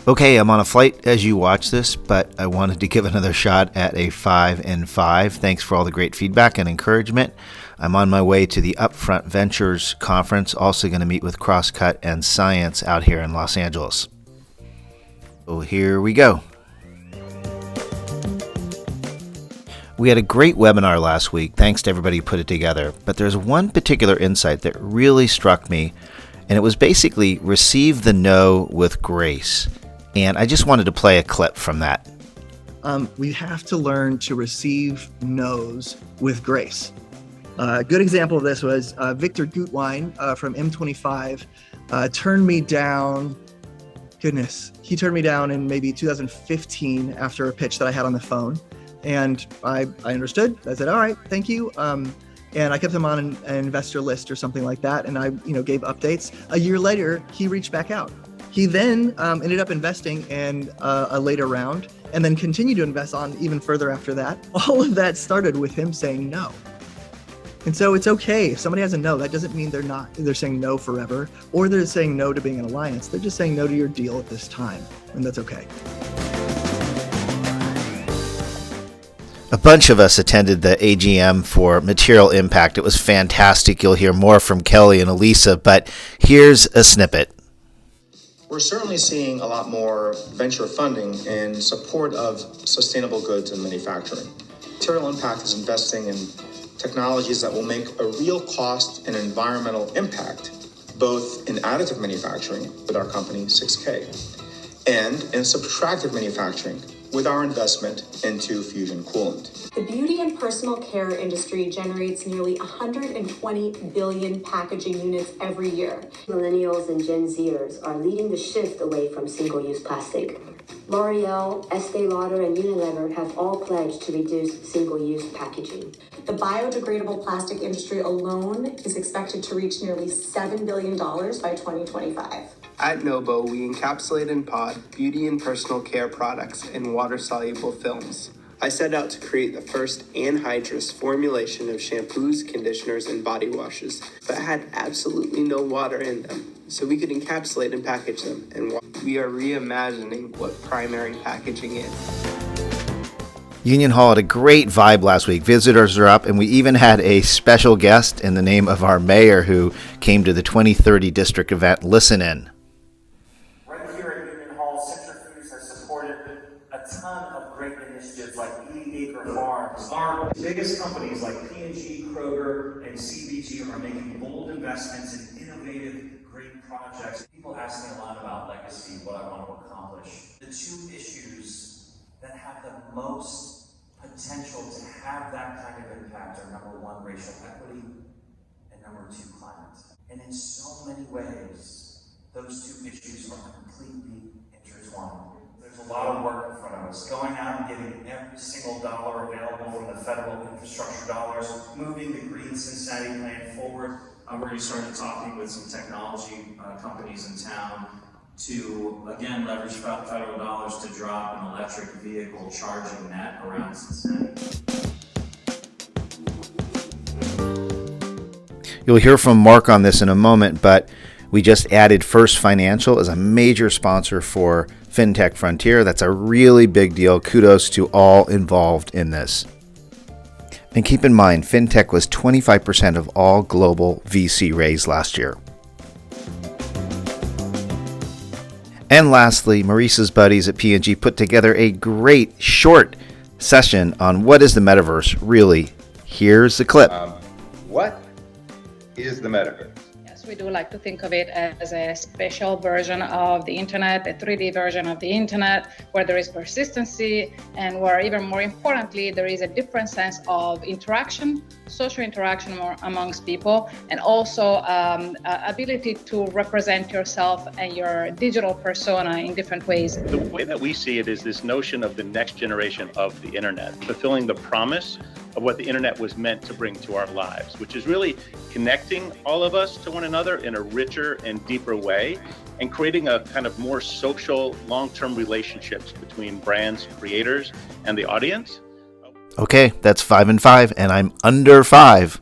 Okay, I'm on a flight as you watch this, but I wanted to give another shot at a 5 in 5. Thanks for all the great feedback and encouragement. I'm on my way to the Upfront Ventures Conference, also going to meet with Crosscut and Science out here in Los Angeles. So here we go. We had a great webinar last week. Thanks to everybody who put it together. But there's one particular insight that really struck me, and it was basically receive the no with grace. And I just wanted to play a clip from that. We have to learn to receive no's with grace. A good example of this was Victor Gutwein from M25 turned me down. He turned me down in maybe 2015 after a pitch that I had on the phone. And I understood. I said, all right, thank you. And I kept him on an investor list or something like that. And I gave updates. A year later, he reached back out. He then ended up investing in a later round and then continued to invest on even further after that. All of that started with him saying no. And so it's okay. If somebody has a no, that doesn't mean they're saying no forever, or they're saying no to being an alliance. They're just saying no to your deal at this time. And that's okay. A bunch of us attended the AGM for Material Impact. It was fantastic. You'll hear more from Kelly and Elisa, but here's a snippet. We're certainly seeing a lot more venture funding in support of sustainable goods and manufacturing. Material Impact is investing in technologies that will make a real cost and environmental impact, both in additive manufacturing with our company 6K and in subtractive manufacturing with our investment into Fusion Coolant. The beauty and personal care industry generates nearly 120 billion packaging units every year. Millennials and Gen Zers are leading the shift away from single-use plastic. L'Oreal, Estee Lauder, and Unilever have all pledged to reduce single-use packaging. The biodegradable plastic industry alone is expected to reach nearly $7 billion by 2025. At Nobo, we encapsulate and pod beauty and personal care products in water-soluble films. I set out to create the first anhydrous formulation of shampoos, conditioners, and body washes, but had absolutely no water in them, so we could encapsulate and package them. And we are reimagining what primary packaging is. Union Hall had a great vibe last week. Visitors are up, and we even had a special guest in the name of our mayor who came to the 2030 district event. Listen in. Right here at Union Hall, Centrifuge has supported a ton of great initiatives like 80 Acre Farms. Our biggest companies like P&G, Kroger, and CBG are making bold investments in innovative, great projects. People ask me a lot about legacy, what I want to accomplish. The two issues that have the most potential to have that kind of impact are number one, racial equity, and number two, climate. And in so many ways, those two issues are completely intertwined. There's a lot of work in front of us. Going out and getting every single dollar available from the federal infrastructure dollars, moving the Green Cincinnati plan forward. I've already started talking with some technology companies in town to, again, leverage federal dollars to drop an electric vehicle charging net around Cincinnati. You'll hear from Mark on this in a moment, but we just added First Financial as a major sponsor for FinTech Frontier. That's a really big deal. Kudos to all involved in this. And keep in mind, FinTech was 25% of all global VC raised last year. And lastly, Maurice's buddies at P&G put together a great short session on what is the metaverse really. Here's the clip. What is the metaverse? Yes, we do like to think of it as a special version of the internet, a 3D version of the internet, where there is persistency and where, even more importantly, there is a different sense of interaction, social interaction amongst people, and also ability to represent yourself and your digital persona in different ways. The way that we see it is this notion of the next generation of the internet, fulfilling the promise of what the internet was meant to bring to our lives, which is really connecting all of us to one another in a richer and deeper way, and creating a kind of more social, long-term relationships between brands, creators, and the audience. Okay, that's 5 and 5, and I'm under 5.